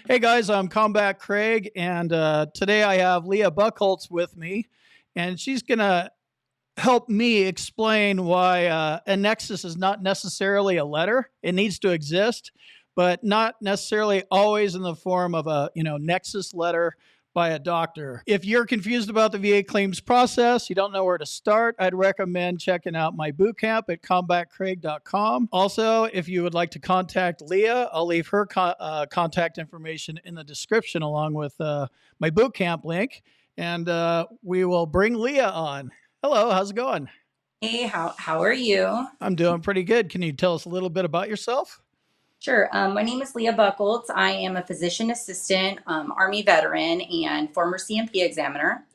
Hey guys, I'm Combat Craig, and today I have Leah Buckholtz with me, and she's gonna help me explain why a nexus is not necessarily a letter. It needs to exist, but not necessarily always in the form of a nexus letter by a doctor. If you're confused about the VA claims process, you don't know where to start, I'd recommend checking out my boot camp at combatcraig.com. Also, if you would like to contact Leah, I'll leave her contact information in the description along with my boot camp link, and we will bring Leah on. Hello, how's it going? Hey, how are you? I'm doing pretty good. Can you tell us a little bit about yourself? Sure. My name is Leah Buckholtz. I am a physician assistant, Army veteran, and former CMP examiner.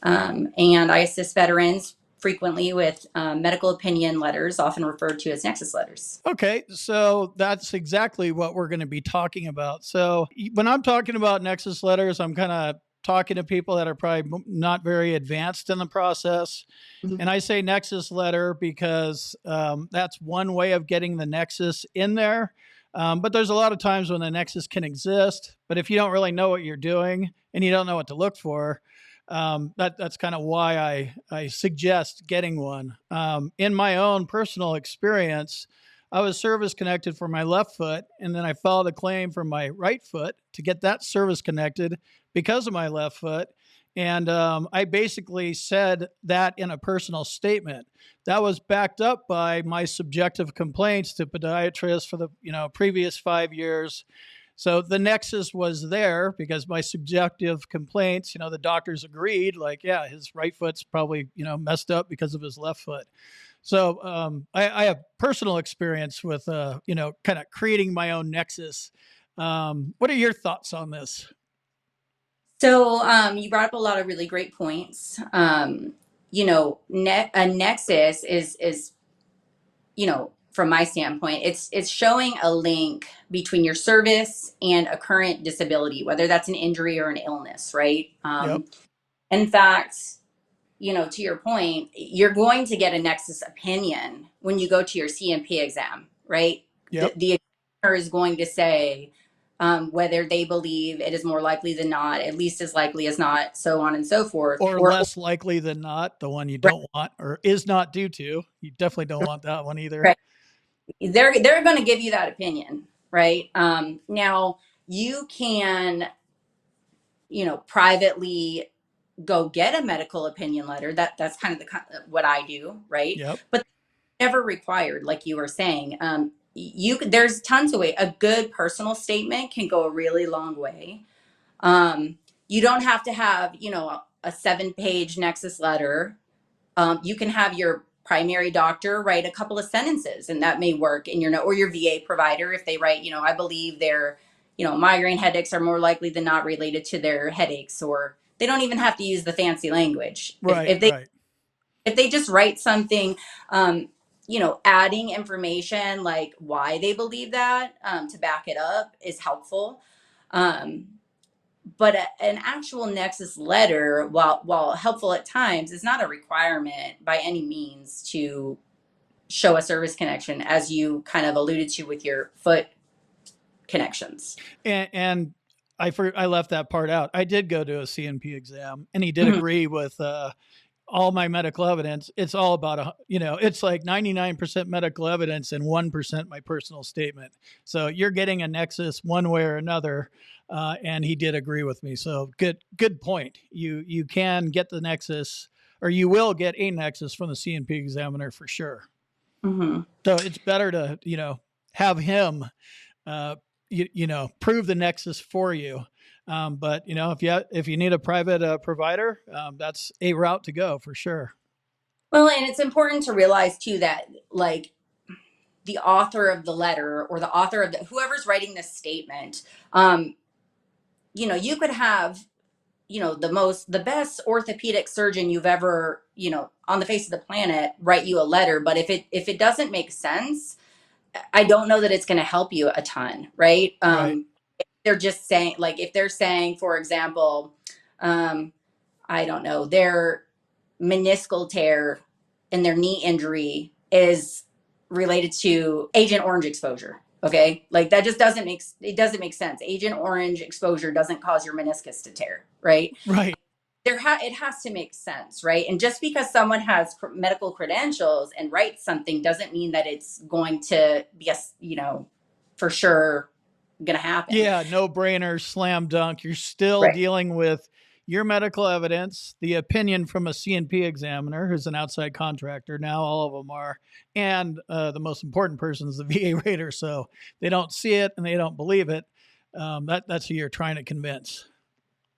And I assist veterans frequently with medical opinion letters, often referred to as Nexus letters. Okay, so that's exactly what we're going to be talking about. So when I'm talking about Nexus letters, I'm kind of talking to people that are probably not very advanced in the process. Mhm. And I say Nexus letter because that's one way of getting the Nexus in there. But there's a lot of times when the Nexus can exist, but if you don't really know what you're doing and you don't know what to look for, that's kind of why I suggest getting one. In my own personal experience, I was service connected for my left foot, and then I filed a claim for my right foot to get that service connected because of my left foot. And I basically said that in a personal statement. That was backed up by my subjective complaints to podiatrists for the previous 5 years. So the nexus was there because my subjective complaints, the doctors agreed, like, yeah, his right foot's probably, messed up because of his left foot. So I have personal experience with, kind of creating my own nexus. What are your thoughts on this? So you brought up a lot of really great points. A Nexus is from my standpoint, it's showing a link between your service and a current disability, whether that's an injury or an illness, right? Yep. In fact, to your point, you're going to get a Nexus opinion when you go to your CMP exam, right? The, Yep. the examiner is going to say whether they believe it is more likely than not, at least as likely as not, so on and so forth. Or less likely than not, the one you Right, don't want or is not due to. You definitely don't want that one either. right. They're going to give you that opinion, right? Now you can, privately go get a medical opinion letter. That's kind of what I do, right? Yep. But never required, like you were saying. There's tons of way. A good personal statement can go a really long way. You don't have to have, a 7-page Nexus letter. You can have your primary doctor write a couple of sentences, and that may work in your note, or your VA provider if they write, I believe their, migraine headaches are more likely than not related to their headaches, or they don't even have to use the fancy language. If, Right. if they Right. if they just write something, adding information like why they believe that, to back it up is helpful. Um, but an actual Nexus letter, while helpful at times, is not a requirement by any means to show a service connection, as you kind of alluded to with your foot connections. And I left that part out. I did go to a CNP exam, and he did Mhm. agree with all my medical evidence. It's all about it's like 99% medical evidence and 1% my personal statement. So you're getting a nexus one way or another, and he did agree with me. So good point. You can get the nexus, or you will get a nexus from the CNP examiner for sure. Mhm. So it's better to have him prove the nexus for you. But if you need a private provider, that's a route to go for sure. Well, and it's important to realize too that, like, the author of the letter, or the author of whoever's writing this statement, you could have, the best orthopedic surgeon you've ever, on the face of the planet write you a letter, but if it doesn't make sense, I don't know that it's going to help you a ton, right? Right. They're just saying, like, if they're saying, for example, um, I don't know, their meniscal tear and their knee injury is related to Agent Orange exposure. Okay. Like that just doesn't make sense. Agent Orange exposure doesn't cause your meniscus to tear, right? Right. It has to make sense, right? And just because someone has medical credentials and writes something doesn't mean that it's going to be a, for sure going to happen. Yeah, no brainer, slam dunk. You're still Right. dealing with your medical evidence, the opinion from a CNP examiner who's an outside contractor. Now all of them are. And the most important person is the VA rater. So they don't see it and they don't believe it. That's who you're trying to convince.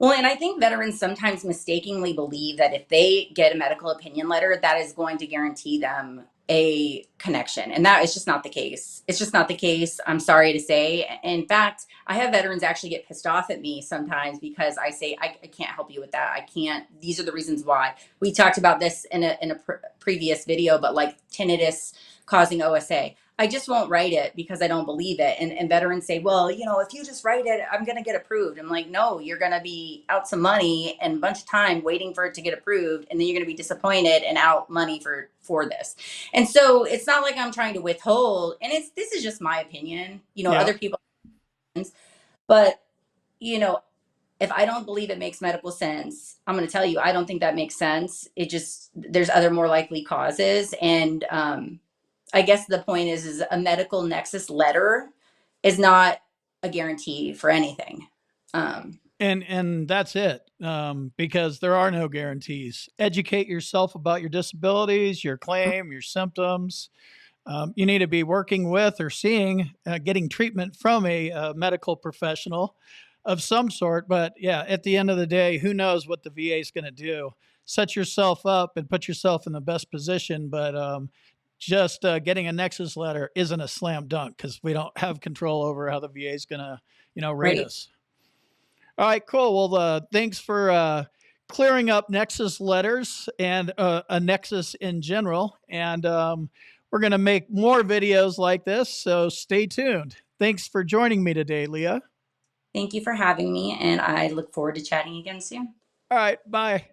Well, and I think veterans sometimes mistakenly believe that if they get a medical opinion letter, that is going to guarantee them a connection. And that is just not the case. It's just not the case. I'm sorry to say. In fact, I have veterans actually get pissed off at me sometimes because I say, I can't help you with that. I can't. These are the reasons why. We talked about this in a previous video, but like tinnitus causing OSA. I just won't write it because I don't believe it. And veterans say, well, if you just write it, I'm going to get approved. I'm like, no, you're going to be out some money and a bunch of time waiting for it to get approved. And then you're going to be disappointed and out money for this. And so it's not like I'm trying to withhold. And this is just my opinion, Yeah. other people, but if I don't believe it makes medical sense, I'm going to tell you, I don't think that makes sense. There's other more likely causes. And, I guess the point is a medical nexus letter is not a guarantee for anything. And that's it, because there are no guarantees. Educate yourself about your disabilities, your claim, your symptoms. You need to be working with or seeing, getting treatment from a medical professional of some sort. But yeah, at the end of the day, who knows what the VA is going to do? Set yourself up and put yourself in the best position. But just getting a Nexus letter isn't a slam dunk because we don't have control over how the VA is going to, rate Right. us. All right, cool. Well, thanks for clearing up Nexus letters and a Nexus in general. And we're going to make more videos like this, so stay tuned. Thanks for joining me today, Leah. Thank you for having me, and I look forward to chatting again soon. All right, bye.